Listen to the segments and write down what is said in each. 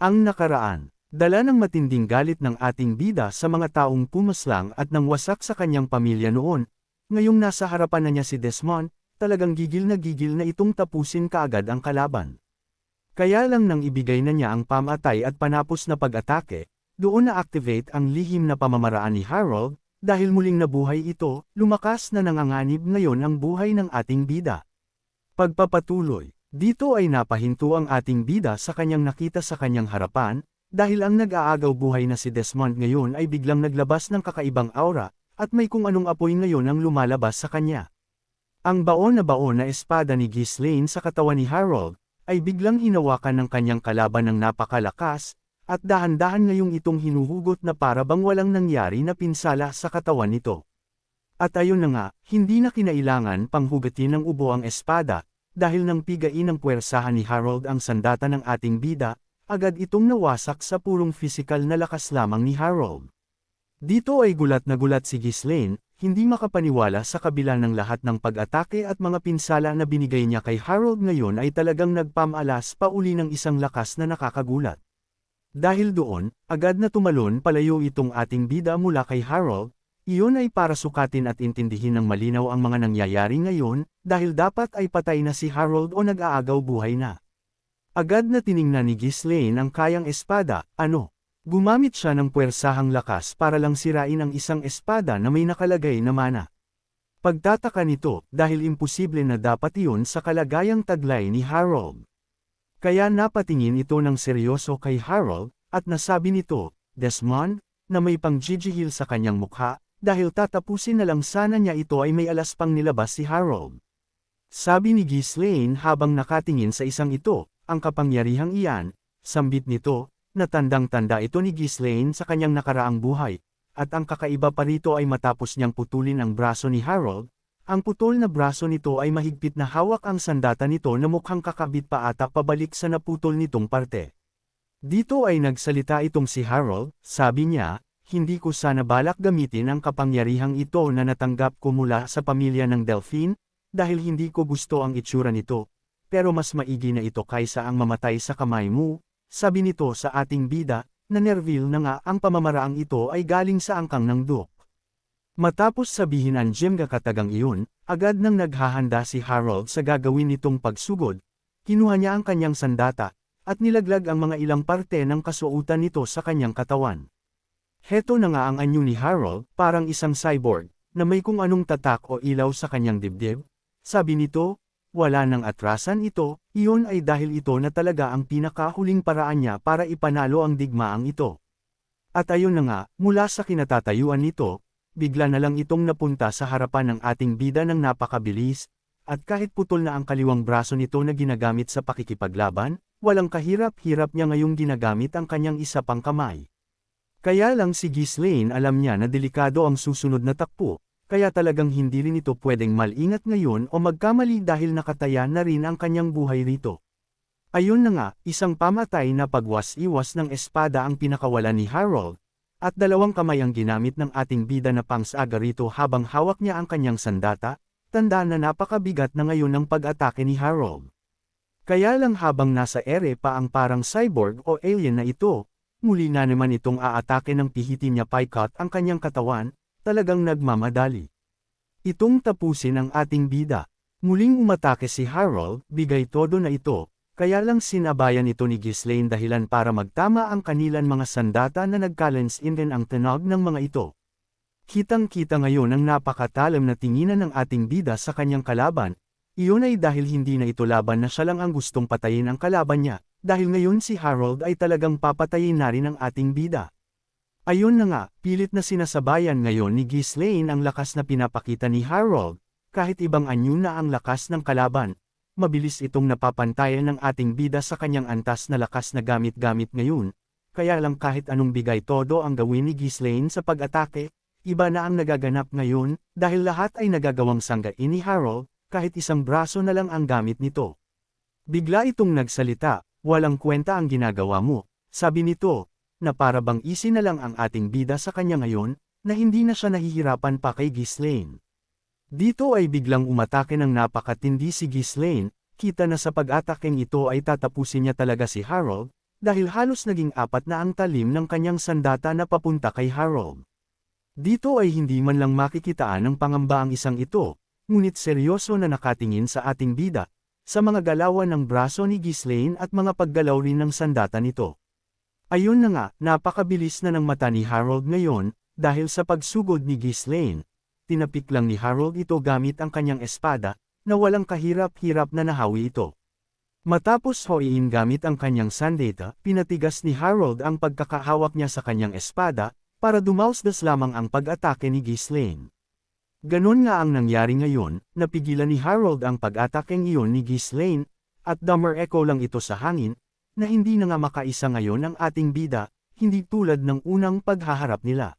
Ang nakaraan, dala ng matinding galit ng ating bida sa mga taong pumaslang at nang wasak sa kanyang pamilya noon. Ngayong nasa harapan na niya si Desmond, talagang gigil na itong tapusin kaagad ang kalaban. Kaya lang nang ibigay na niya ang pamatay at panapos na pag-atake, doon na-activate ang lihim na pamamaraan ni Harold, dahil muling nabuhay ito, lumakas na nanganganib ngayon ang buhay ng ating bida. Pagpapatuloy, dito ay napahinto ang ating bida sa kanyang nakita sa kanyang harapan, dahil ang nag-aagaw buhay na si Desmond ngayon ay biglang naglabas ng kakaibang aura, at may kung anong apoy ngayon ang lumalabas sa kanya. Ang baon na espada ni Ghislaine sa katawan ni Harold, ay biglang hinawakan ng kanyang kalaban ng napakalakas, at dahan-dahan ngayong itong hinuhugot na para bang walang nangyari na pinsala sa katawan nito. At ayun na nga, hindi na kinailangan panghugatin ng ubo ang espada, dahil nang pigain ng puwersahan ni Harold ang sandata ng ating bida, agad itong nawasak sa purong pisikal na lakas lamang ni Harold. Dito ay gulat na gulat si Ghislaine, hindi makapaniwala sa kabila ng lahat ng pag-atake at mga pinsala na binigay niya kay Harold ngayon ay talagang nagpamalas pa uli ng isang lakas na nakakagulat. Dahil doon, agad na tumalon palayo itong ating bida mula kay Harold, iyon ay para sukatin at intindihin ng malinaw ang mga nangyayari ngayon, dahil dapat ay patay na si Harold o nag-aagaw buhay na. Agad na tiningnan ni Ghislaine ang kayang espada, gumamit siya ng puwersahang lakas para lang sirain ang isang espada na may nakalagay na mana. Pagtataka nito, dahil imposible na dapat iyon sa kalagayang taglay ni Harold. Kaya napatingin ito ng seryoso kay Harold, at nasabi nito, Desmond, na may pangjijihil sa kanyang mukha, dahil tatapusin na lang sana niya ito ay may alas pang nilabas si Harold. Sabi ni Ghislaine habang nakatingin sa isang ito, ang kapangyarihang iyan, sambit nito, na tandang-tanda ito ni Ghislaine sa kanyang nakaraang buhay, at ang kakaiba pa rito ay matapos niyang putulin ang braso ni Harold, ang putol na braso nito ay mahigpit na hawak ang sandata nito na mukhang kakabit pa ata pabalik sa naputol nitong parte. Dito ay nagsalita itong si Harold, sabi niya, hindi ko sana balak gamitin ang kapangyarihang ito na natanggap ko mula sa pamilya ng Delphine, dahil hindi ko gusto ang itsura nito, pero mas maigi na ito kaysa ang mamatay sa kamay mo, sabi nito sa ating bida, na Nerville na nga ang pamamaraang ito ay galing sa angkang ng Duke. Matapos sabihin ang Jemga katagang iyon, agad nang naghahanda si Harold sa gagawin nitong pagsugod, kinuha niya ang kanyang sandata, at nilaglag ang mga ilang parte ng kasuotan nito sa kanyang katawan. Heto na nga ang anyo ni Harold, parang isang cyborg, na may kung anong tatak o ilaw sa kanyang dibdib. Sabi nito, wala nang atrasan ito, iyon ay dahil ito na talaga ang pinakahuling paraan niya para ipanalo ang digmaang ito. At ayun na nga, mula sa kinatatayuan nito, bigla na lang itong napunta sa harapan ng ating bida ng napakabilis, at kahit putol na ang kaliwang braso nito na ginagamit sa pakikipaglaban, walang kahirap-hirap niya ngayong ginagamit ang kanyang isa pang kamay. Kaya lang si Ghislaine alam niya na delikado ang susunod na takbo, kaya talagang hindi rin ito pwedeng malingat ngayon o magkamali dahil nakataya na rin ang kanyang buhay rito. Ayun na nga, isang pamatay na pagwas-iwas ng espada ang pinakawalan ni Harold, at dalawang kamay ang ginamit ng ating bida na pangsaga rito habang hawak niya ang kanyang sandata, tanda na napakabigat na ngayon ng pag-atake ni Harold. Kaya lang habang nasa ere pa ang parang cyborg o alien na ito, muli na naman itong aatake ng pihitin niya paikat ang kanyang katawan, talagang nagmamadali. Itong tapusin ang ating bida. Muling umatake si Harold, bigay todo na ito, kaya lang sinabayan ito ni Ghislaine dahilan para magtama ang kanilang mga sandata na nagkalens-in din ang tunog ng mga ito. Kitang-kita ngayon ang napakatalam na tinginan ng ating bida sa kanyang kalaban, iyon ay dahil hindi na ito laban na siya lang ang gustong patayin ang kalaban niya, dahil ngayon si Harold ay talagang papatayin na rin ang ating bida. Ayun na nga, pilit na sinasabayan ngayon ni Ghislaine ang lakas na pinapakita ni Harold, kahit ibang anyo na ang lakas ng kalaban. Mabilis itong napapantayan ng ating bida sa kanyang antas na lakas na gamit-gamit ngayon, kaya lang kahit anong bigay todo ang gawin ni Ghislaine sa pag-atake, iba na ang nagaganap ngayon, dahil lahat ay nagagawang sanggain ni Harold, kahit isang braso na lang ang gamit nito. Bigla itong nagsalita, walang kwenta ang ginagawa mo, sabi nito, na para bang isin na lang ang ating bida sa kanya ngayon, na hindi na siya nahihirapan pa kay Ghislaine. Dito ay biglang umatake ng napakatindi si Ghislaine, kita na sa pag-atakeng ito ay tatapusin niya talaga si Harold, dahil halos naging 4 na ang talim ng kanyang sandata na papunta kay Harold. Dito ay hindi man lang makikitaan ng pangamba ang isang ito, ngunit seryoso na nakatingin sa ating bida, sa mga galawan ng braso ni Ghislaine at mga paggalaw rin ng sandata nito. Ayun na nga, napakabilis na ng mata ni Harold ngayon, dahil sa pagsugod ni Ghislaine. Tinapik lang ni Harold ito gamit ang kanyang espada, na walang kahirap-hirap na nahawi ito. Matapos hoiin gamit ang kanyang sandata, pinatigas ni Harold ang pagkakahawak niya sa kanyang espada, para dumausdas lamang ang pag-atake ni Ghislaine. Ganon nga ang nangyari ngayon, napigilan ni Harold ang pag-atakeng iyon ni Ghislaine, at dummer echo lang ito sa hangin, na hindi na nga makaisa ngayon ang ating bida, hindi tulad ng unang paghaharap nila.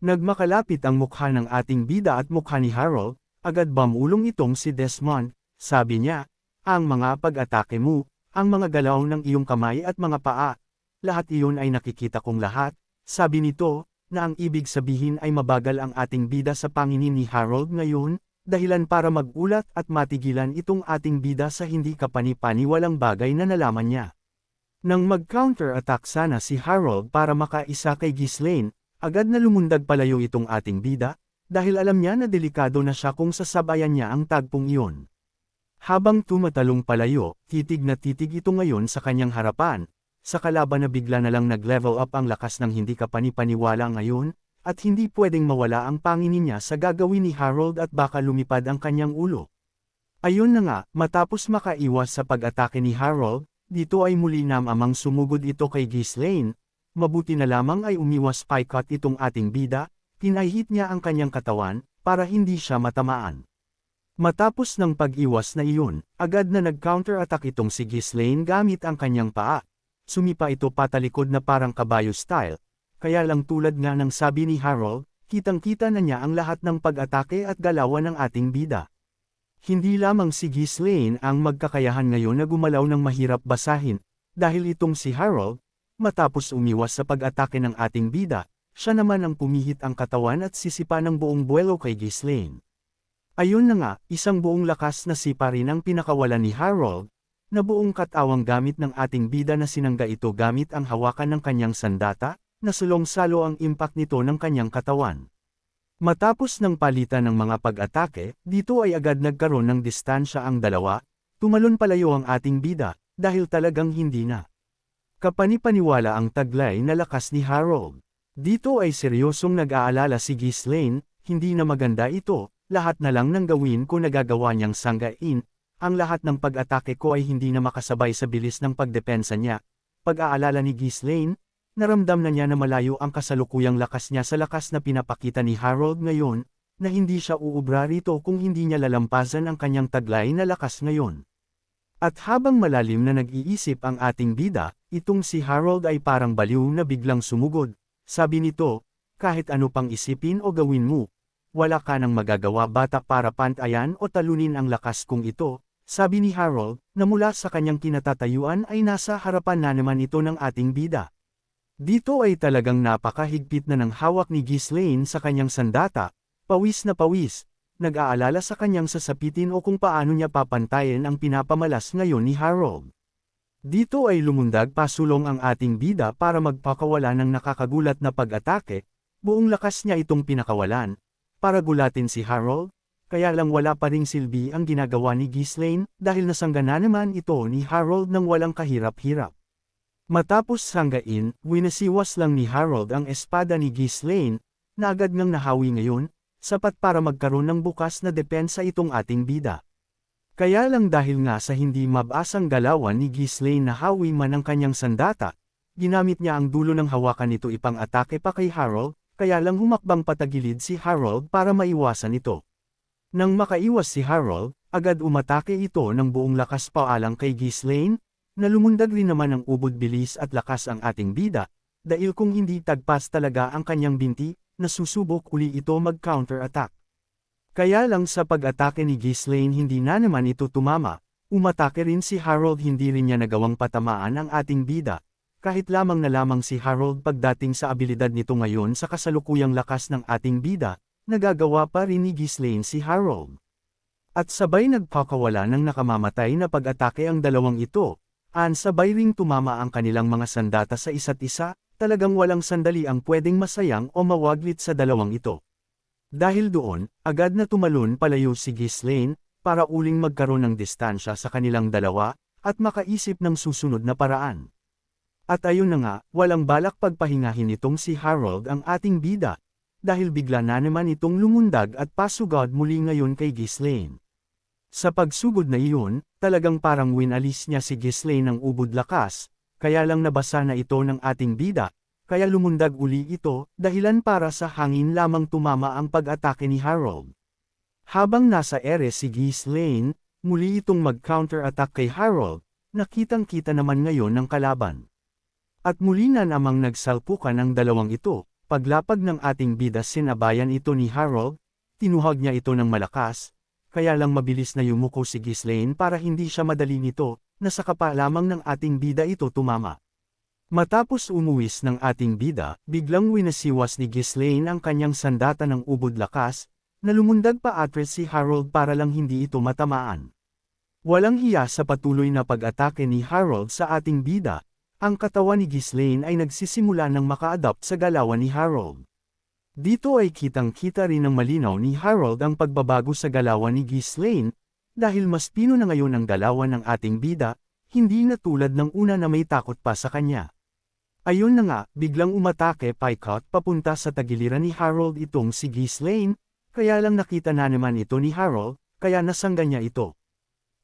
Nagmakalapit ang mukha ng ating bida at mukha ni Harold, agad bamulong itong si Desmond, sabi niya, ang mga pag-atake mo, ang mga galaw ng iyong kamay at mga paa, lahat iyon ay nakikita kong lahat, sabi nito, na ang ibig sabihin ay mabagal ang ating bida sa pangingin ni Harold ngayon, dahilan para magulat at matigilan itong ating bida sa hindi kapani-paniwalang bagay na nalaman niya. Nang mag-counter-attack sana si Harold para makaisa kay Ghislaine, agad na lumundag palayo itong ating bida, dahil alam niya na delikado na siya kung sasabayan niya ang tagpong iyon. Habang tumatalong palayo, titig na titig ito ngayon sa kanyang harapan, sa kalaban na bigla na lang nag-level up ang lakas ng hindi kapani-paniwala ngayon, at hindi pwedeng mawala ang pangingin niya sa gagawin ni Harold at baka lumipad ang kanyang ulo. Ayun na nga, matapos makaiwas sa pag-atake ni Harold, dito ay muli namang sumugod ito kay Ghislaine, mabuti na lamang ay umiwas paikat itong ating bida, pinahit niya ang kanyang katawan, para hindi siya matamaan. Matapos ng pag-iwas na iyon, agad na nag-counter-attack itong si Ghislaine gamit ang kanyang paa. Sumipa ito patalikod na parang kabayo style, kaya lang tulad nga ng sabi ni Harold, kitang-kita na niya ang lahat ng pag-atake at galawan ng ating bida. Hindi lamang si Ghislaine ang magkakayahan ngayon na gumalaw ng mahirap basahin, dahil itong si Harold, matapos umiwas sa pag-atake ng ating bida, siya naman ang pumihit ang katawan at sisipa ng buong buwelo kay Ghislaine. Ayun na nga, isang buong lakas na sipa rin ang pinakawalan ni Harold, na buong katawang gamit ng ating bida na sinangga ito gamit ang hawakan ng kanyang sandata, na sulong-salo ang impact nito ng kanyang katawan. Matapos ng palitan ng mga pag-atake, dito ay agad nagkaroon ng distansya ang dalawa, tumalon palayo ang ating bida, dahil talagang hindi na kapani-paniwala ang taglay na lakas ni Harold. Dito ay seryosong nag-aalala si Ghislaine, hindi na maganda ito, lahat na lang ng gawin ko nagagawa niyang sanggain, ang lahat ng pag-atake ko ay hindi na makasabay sa bilis ng pagdepensa niya. Pag-aalala ni Ghislaine, naramdam na niya na malayo ang kasalukuyang lakas niya sa lakas na pinapakita ni Harold ngayon, na hindi siya uubra rito kung hindi niya lalampasan ang kanyang taglay na lakas ngayon. At habang malalim na nag-iisip ang ating bida, itong si Harold ay parang baliw na biglang sumugod. Sabi nito, kahit ano pang isipin o gawin mo, wala ka nang magagawa bata para pantayan o talunin ang lakas kong ito, sabi ni Harold, na mula sa kanyang kinatatayuan ay nasa harapan na naman ito ng ating bida. Dito ay talagang napakahigpit na ng hawak ni Ghislaine sa kanyang sandata, pawis na pawis, nag-aalala sa kanyang sasapitin o kung paano niya papantayin ang pinapamalas ngayon ni Harold. Dito ay lumundag pasulong ang ating bida para magpakawala ng nakakagulat na pag-atake, buong lakas niya itong pinakawalan, para gulatin si Harold, kaya lang wala pa ring silbi ang ginagawa ni Ghislaine dahil nasangga na naman ito ni Harold ng walang kahirap-hirap. Matapos sanggain, winasiwas lang ni Harold ang espada ni Ghislaine, na agad ngang nahawi ngayon, sapat para magkaroon ng bukas na depensa itong ating bida. Kaya lang dahil nga sa hindi mabasang galawan ni Ghislaine na hawi man ang kanyang sandata, ginamit niya ang dulo ng hawakan nito ipang-atake pa kay Harold, kaya lang humakbang patagilid si Harold para maiwasan ito. Nang makaiwas si Harold, agad umatake ito ng buong lakas paalang kay Ghislaine, na lumundag rin naman ang ubod bilis at lakas ang ating bida, dahil kung hindi tagpas talaga ang kanyang binti, nasusubok uli ito mag-counter-attack. Kaya lang sa pag-atake ni Ghislaine hindi na naman ito tumama, umatake rin si Harold hindi rin niya nagawang patamaan ang ating bida, kahit lamang na lamang si Harold pagdating sa abilidad nito ngayon sa kasalukuyang lakas ng ating bida, nagagawa pa rin ni Ghislaine si Harold. At sabay nagpakawala ng nakamamatay na pag-atake ang dalawang ito, sabay ring tumama ang kanilang mga sandata sa isa't isa, talagang walang sandali ang pwedeng masayang o mawaglit sa dalawang ito. Dahil doon, agad na tumalon palayo si Ghislaine, para uling magkaroon ng distansya sa kanilang dalawa, at makaisip ng susunod na paraan. At ayun na nga, walang balak pagpahingahin itong si Harold ang ating bida, dahil bigla na naman itong lumundag at pasugod muli ngayon kay Ghislaine. Sa pagsugod na iyon, talagang parang winalis niya si Ghislaine ng ubod lakas, kaya lang nabasa na ito ng ating bida, kaya lumundag uli ito, dahilan para sa hangin lamang tumama ang pag-atake ni Harold. Habang nasa ere si Ghislaine, muli itong mag-counter-attack kay Harold, nakitang-kita naman ngayon ng kalaban. At muli na namang nagsalpukan ang dalawang ito, paglapag ng ating bida sinabayan ito ni Harold, tinuhag niya ito ng malakas, kaya lang mabilis na yumuko si Ghislaine para hindi siya madali nito, na sa kapa lamang ng ating bida ito tumama. Matapos umuwis ng ating bida, biglang winasiwas ni Ghislaine ang kanyang sandata ng ubod lakas, na lumundag pa atras si Harold para lang hindi ito matamaan. Walang hiya sa patuloy na pag-atake ni Harold sa ating bida, ang katawan ni Ghislaine ay nagsisimula ng maka-adapt sa galawan ni Harold. Dito ay kitang-kita rin ng malinaw ni Harold ang pagbabago sa galawan ni Ghislaine, dahil mas pino na ngayon ang galawan ng ating bida, hindi na tulad ng una na may takot pa sa kanya. Ayun na nga, biglang umatake paikot papunta sa tagiliran ni Harold itong si Ghislaine, kaya lang nakita na naman ito ni Harold, kaya nasangga niya ito.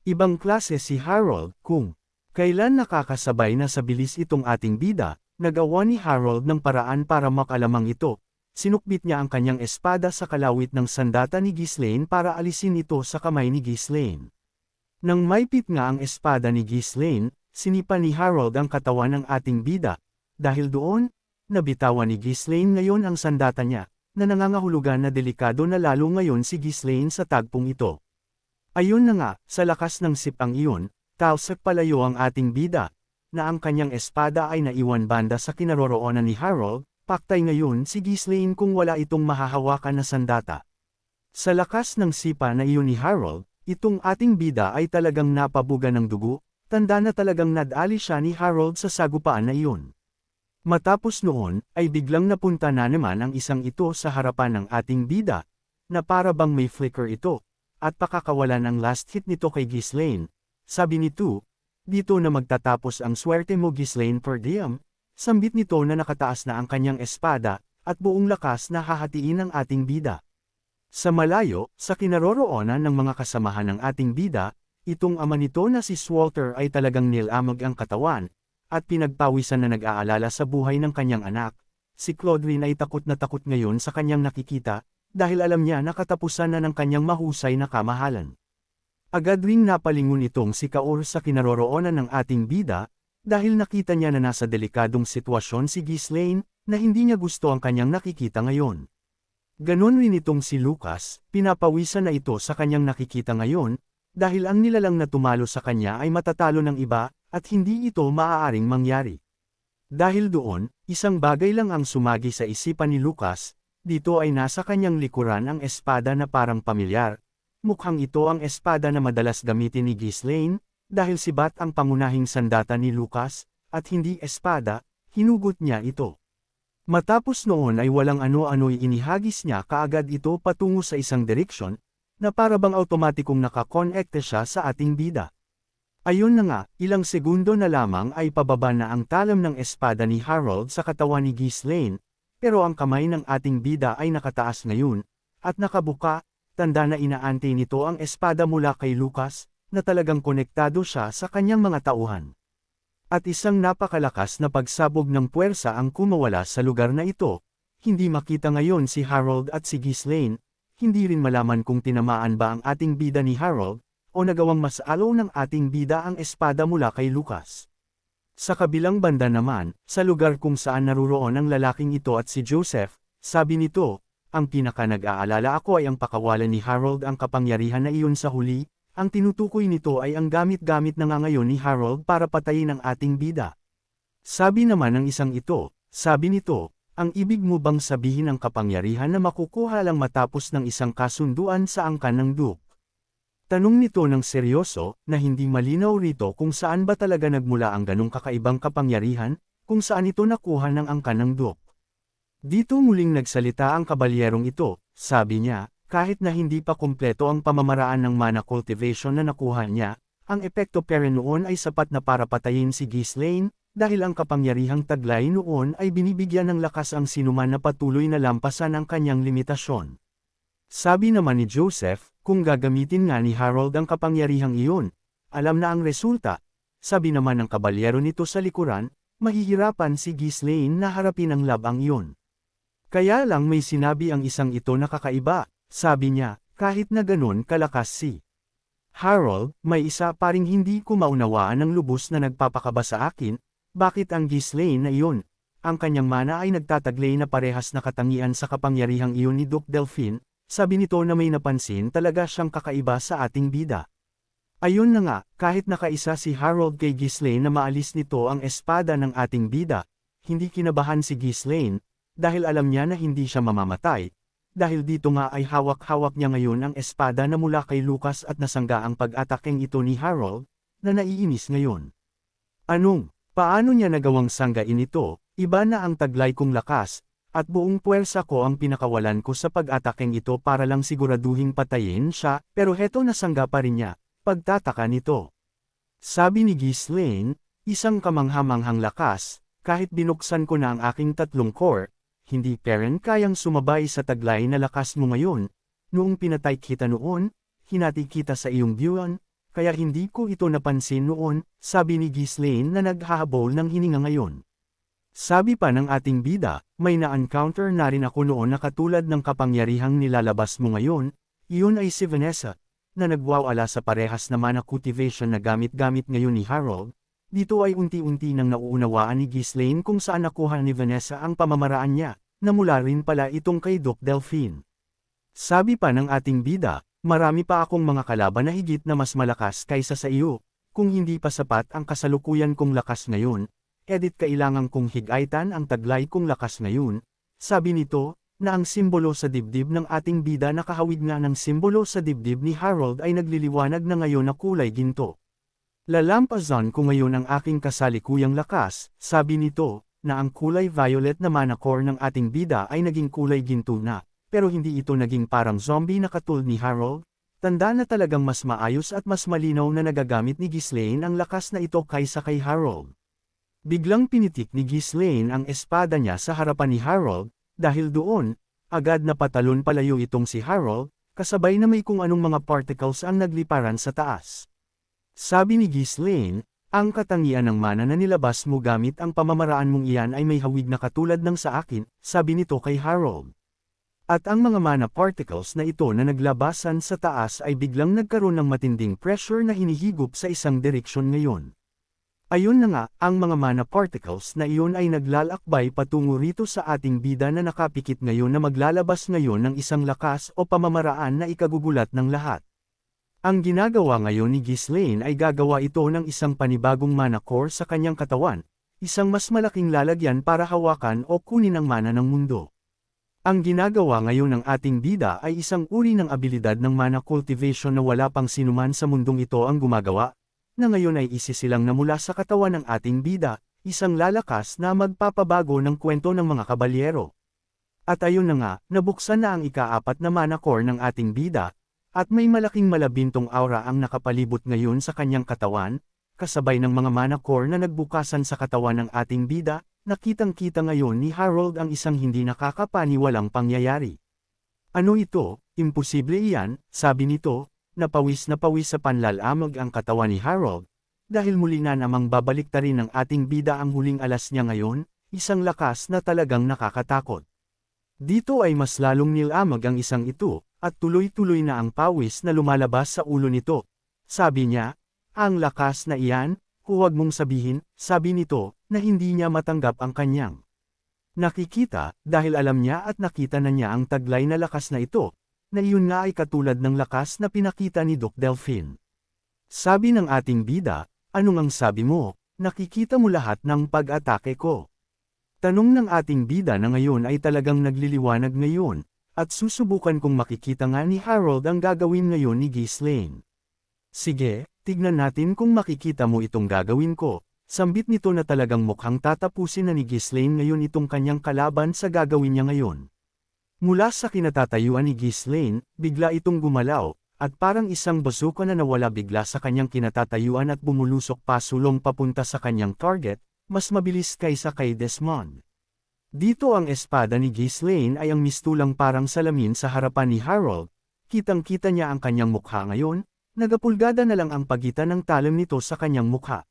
Ibang klase si Harold, kung kailan nakakasabay na sa bilis itong ating bida, nagawa ni Harold ng paraan para makalamang ito, sinukbit niya ang kanyang espada sa kalawit ng sandata ni Ghislaine para alisin ito sa kamay ni Ghislaine. Nang maipit nga ang espada ni Ghislaine, sinipa ni Harold ang katawan ng ating bida, dahil doon, nabitawan ni Ghislaine ngayon ang sandata niya, na nangangahulugan na delikado na lalo ngayon si Ghislaine sa tagpong ito. Ayun na nga, sa lakas ng sipang iyon, talsak palayo ang ating bida, na ang kanyang espada ay naiwan banda sa kinaroroonan ni Harold, paktay ngayon si Ghislaine kung wala itong mahahawakan na sandata. Sa lakas ng sipa na iyon ni Harold, itong ating bida ay talagang napabuga ng dugo, tanda na talagang nadali siya ni Harold sa sagupaan na iyon. Matapos noon, ay biglang napunta na naman ang isang ito sa harapan ng ating bida, na para bang may flicker ito, at pakakawalan ang last hit nito kay Ghislaine. Sabi nito, dito na magtatapos ang swerte mo Ghislaine per diem, sambit nito na nakataas na ang kanyang espada, at buong lakas na hahatiin ang ating bida. Sa malayo, sa kinaroroonan ng mga kasamahan ng ating bida, itong ama nito na si Swalter ay talagang nilamog ang katawan, at pinagpawisan na nag-aalala sa buhay ng kanyang anak. Si Claudine ay takot na takot ngayon sa kanyang nakikita, dahil alam niya na katapusan na ng kanyang mahusay na kamahalan. Agad ring napalingon itong si Kaur sa kinaroroonan ng ating bida, dahil nakita niya na nasa delikadong sitwasyon si Ghislaine, na hindi niya gusto ang kanyang nakikita ngayon. Ganon rin itong si Lucas, pinapawisan na ito sa kanyang nakikita ngayon, dahil ang nilalang na tumalo sa kanya ay matatalo ng iba, at hindi ito maaaring mangyari. Dahil doon, isang bagay lang ang sumagi sa isipan ni Lucas, dito ay nasa kanyang likuran ang espada na parang pamilyar. Mukhang ito ang espada na madalas gamitin ni Ghislaine, dahil sibat ang pangunahing sandata ni Lucas, at hindi espada, hinugot niya ito. Matapos noon ay walang ano-ano'y inihagis niya kaagad ito patungo sa isang direksyon, na para bang automatikong nakakonekte siya sa ating bida. Ayun na nga, ilang segundo na lamang ay pababa na ang talam ng espada ni Harold sa katawan ni Ghislaine, pero ang kamay ng ating bida ay nakataas ngayon, at nakabuka, tanda na inaante nito ang espada mula kay Lucas, na talagang konektado siya sa kanyang mga tauhan. At isang napakalakas na pagsabog ng puwersa ang kumawala sa lugar na ito, hindi makita ngayon si Harold at si Ghislaine, hindi rin malaman kung tinamaan ba ang ating bida ni Harold, o nagawang mas alo ng ating bida ang espada mula kay Lucas. Sa kabilang banda naman, sa lugar kung saan naruroon ang lalaking ito at si Joseph, sabi nito, ang pinaka nag-aalala ako ay ang pakawalan ni Harold ang kapangyarihan na iyon sa huli, ang tinutukoy nito ay ang gamit-gamit na nga ngayon ni Harold para patayin ang ating bida. Sabi naman ng isang ito, sabi nito, ang ibig mo bang sabihin ang kapangyarihan na makukuha lang matapos ng isang kasunduan sa angkan ng Duke? Tanong nito ng seryoso, na hindi malinaw rito kung saan ba talaga nagmula ang ganong kakaibang kapangyarihan, kung saan ito nakuha ng angkan ng Duke. Dito muling nagsalita ang kabalyerong ito, sabi niya, kahit na hindi pa kumpleto ang pamamaraan ng mana cultivation na nakuha niya, ang epekto pere noon ay sapat na para patayin si Ghislaine, dahil ang kapangyarihang taglay noon ay binibigyan ng lakas ang sinuman na patuloy na lampasan ang kanyang limitasyon. Sabi naman ni Joseph, kung gagamitin nga ni Harold ang kapangyarihang iyon, alam na ang resulta. Sabi naman ng kabalyero nito sa likuran, mahihirapan si Ghislaine na harapin ang labang iyon. Kaya lang may sinabi ang isang ito na kakaiba, sabi niya, kahit na ganun kalakas si Harold, may isa pa ring hindi ko maunawaan ng lubos na nagpapakaba sa akin, bakit ang Ghislaine na iyon, ang kanyang mana ay nagtataglay na parehas na katangian sa kapangyarihang iyon ni Duke Delphine. Sabi nito na may napansin talaga siyang kakaiba sa ating bida. Ayun na nga, kahit nakaisa si Harold kay Ghislaine na maalis nito ang espada ng ating bida, hindi kinabahan si Ghislaine, dahil alam niya na hindi siya mamamatay, dahil dito nga ay hawak-hawak niya ngayon ang espada na mula kay Lucas at nasangga ang pag-atakeng ito ni Harold, na naiinis ngayon. Paano niya nagawang sanggain ito? Iba na ang taglay kong lakas, at buong puwersa ko ang pinakawalan ko sa pag-atakeng ito para lang siguraduhing patayin siya, pero heto nasangga pa rin niya, pagtataka nito. Sabi ni Ghislaine, isang kamanghamanghang lakas, kahit binuksan ko na ang aking 3 core, hindi peren kayang sumabay sa taglay na lakas mo ngayon, noong pinatay kita noon, hinati kita sa iyong buwan, kaya hindi ko ito napansin noon, sabi ni Ghislaine na naghahabol ng hininga ngayon. Sabi pa ng ating bida, may na-encounter na rin ako noon na katulad ng kapangyarihang nilalabas mo ngayon, iyon ay si Vanessa, na nagwawala sa parehas na mana cultivation na gamit-gamit ngayon ni Harold. Dito ay unti-unti nang nauunawaan ni Ghislaine kung saan nakuha ni Vanessa ang pamamaraan niya, na mula rin pala itong kay Duke Delphine. Sabi pa ng ating bida, marami pa akong mga kalaban na higit na mas malakas kaysa sa iyo, kung hindi pa sapat ang kasalukuyan kong lakas ngayon, kailangan kong higaitan ang taglay kong lakas ngayon, sabi nito, na ang simbolo sa dibdib ng ating bida na kahawig nga ng simbolo sa dibdib ni Harold ay nagliliwanag na ngayon na kulay ginto. Lalampasan ko ngayon ang aking kasalikuyang lakas, sabi nito, na ang kulay violet na mana core ng ating bida ay naging kulay ginto na, pero hindi ito naging parang zombie na katulad ni Harold. Tanda na talagang mas maayos at mas malinaw na nagagamit ni Ghislaine ang lakas na ito kaysa kay Harold. Biglang pinitik ni Ghislaine ang espada niya sa harapan ni Harold, dahil doon, agad na patalon palayo itong si Harold, kasabay na may kung anong mga particles ang nagliparan sa taas. Sabi ni Ghislaine, ang katangian ng mana na nilabas mo gamit ang pamamaraan mong iyan ay may hawig na katulad ng sa akin, sabi nito kay Harold. At ang mga mana particles na ito na naglabasan sa taas ay biglang nagkaroon ng matinding pressure na hinihigop sa isang direksyon ngayon. Ayun na nga, ang mga mana particles na iyon ay naglalakbay patungo rito sa ating bida na nakapikit ngayon na maglalabas ngayon ng isang lakas o pamamaraan na ikagugulat ng lahat. Ang ginagawa ngayon ni Ghislaine ay gagawa ito ng isang panibagong mana core sa kanyang katawan, isang mas malaking lalagyan para hawakan o kunin ang mana ng mundo. Ang ginagawa ngayon ng ating bida ay isang uri ng abilidad ng mana cultivation na wala pang sinuman sa mundong ito ang gumagawa, na ngayon ay isisilang na mula sa katawan ng ating bida, isang lalakas na magpapabago ng kwento ng mga kabalyero. At ayun na nga, nabuksan na ang ika-4 na mana core ng ating bida, at may malaking malabintong aura ang nakapalibot ngayon sa kanyang katawan, kasabay ng mga mana core na nagbukasan sa katawan ng ating bida, nakitang-kita ngayon ni Harold ang isang hindi nakakapaniwalang pangyayari. Ano ito? Imposible iyan, sabi nito. Na pawis sa panlalamog ang katawan ni Harold, dahil muli na namang babaliktarin ng ating bida ang huling alas niya ngayon, isang lakas na talagang nakakatakot. Dito ay mas lalong nilamog ang isang ito, at tuloy-tuloy na ang pawis na lumalabas sa ulo nito. Sabi niya, ang lakas na iyan, huwag mong sabihin, sabi nito, na hindi niya matanggap ang kanyang nakikita, dahil alam niya at nakita na niya ang taglay na lakas na ito, na iyon nga ay katulad ng lakas na pinakita ni Duke Delphine. Sabi ng ating bida, anong ang sabi mo, nakikita mo lahat ng pag-atake ko. Tanong ng ating bida na ngayon ay talagang nagliliwanag ngayon, at susubukan kong makikita nga ni Harold ang gagawin ngayon ni Ghislaine. Sige, tignan natin kung makikita mo itong gagawin ko. Sambit nito na talagang mukhang tatapusin na ni Ghislaine ngayon itong kanyang kalaban sa gagawin niya ngayon. Mula sa kinatatayuan ni Ghislaine, bigla itong gumalaw, at parang isang bazooka na nawala bigla sa kanyang kinatatayuan at bumulusok pasulong papunta sa kanyang target, mas mabilis kaysa kay Desmond. Dito ang espada ni Ghislaine ay ang mistulang parang salamin sa harapan ni Harold, kitang-kita niya ang kanyang mukha ngayon, nagapulgada na lang ang pagitan ng talim nito sa kanyang mukha.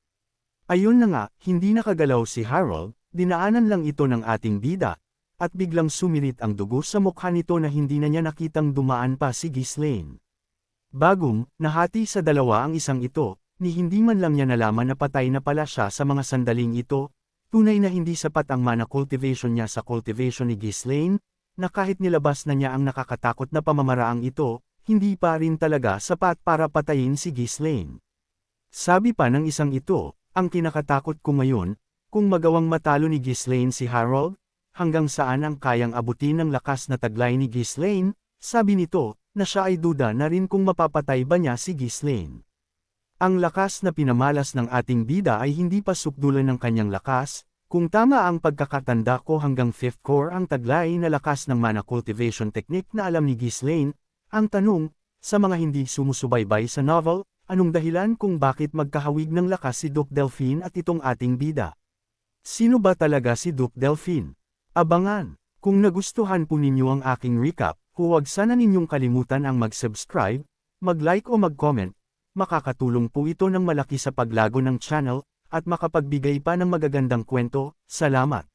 Ayun na nga, hindi nakagalaw si Harold, dinaanan lang ito ng ating bida, at biglang sumirit ang dugo sa mukha nito na hindi na niya nakitang dumaan pa si Ghislaine. Bagong, nahati sa dalawa ang isang ito, ni hindi man lang niya nalaman na patay na pala siya sa mga sandaling ito, tunay na hindi sapat ang mana cultivation niya sa cultivation ni Ghislaine, na kahit nilabas na niya ang nakakatakot na pamamaraang ito, hindi pa rin talaga sapat para patayin si Ghislaine. Sabi pa ng isang ito, ang kinakatakot ko ngayon, kung magawang matalo ni Ghislaine si Harold, hanggang saan ang kayang abutin ng lakas na taglay ni Ghislaine, sabi nito, na siya ay duda na rin kung mapapatay ba niya si Ghislaine. Ang lakas na pinamalas ng ating bida ay hindi pa sukdulan ng kanyang lakas, kung tama ang pagkakatanda ko hanggang 5th core ang taglay na lakas ng mana cultivation technique na alam ni Ghislaine, ang tanong, sa mga hindi sumusubaybay sa novel, anong dahilan kung bakit magkahawig ng lakas si Duke Delphine at itong ating bida? Sino ba talaga si Duke Delphine? Abangan! Kung nagustuhan po ninyo ang aking recap, huwag sana ninyong kalimutan ang mag-subscribe, mag-like o mag-comment, makakatulong po ito ng malaki sa paglago ng channel, at makapagbigay pa ng magagandang kwento. Salamat!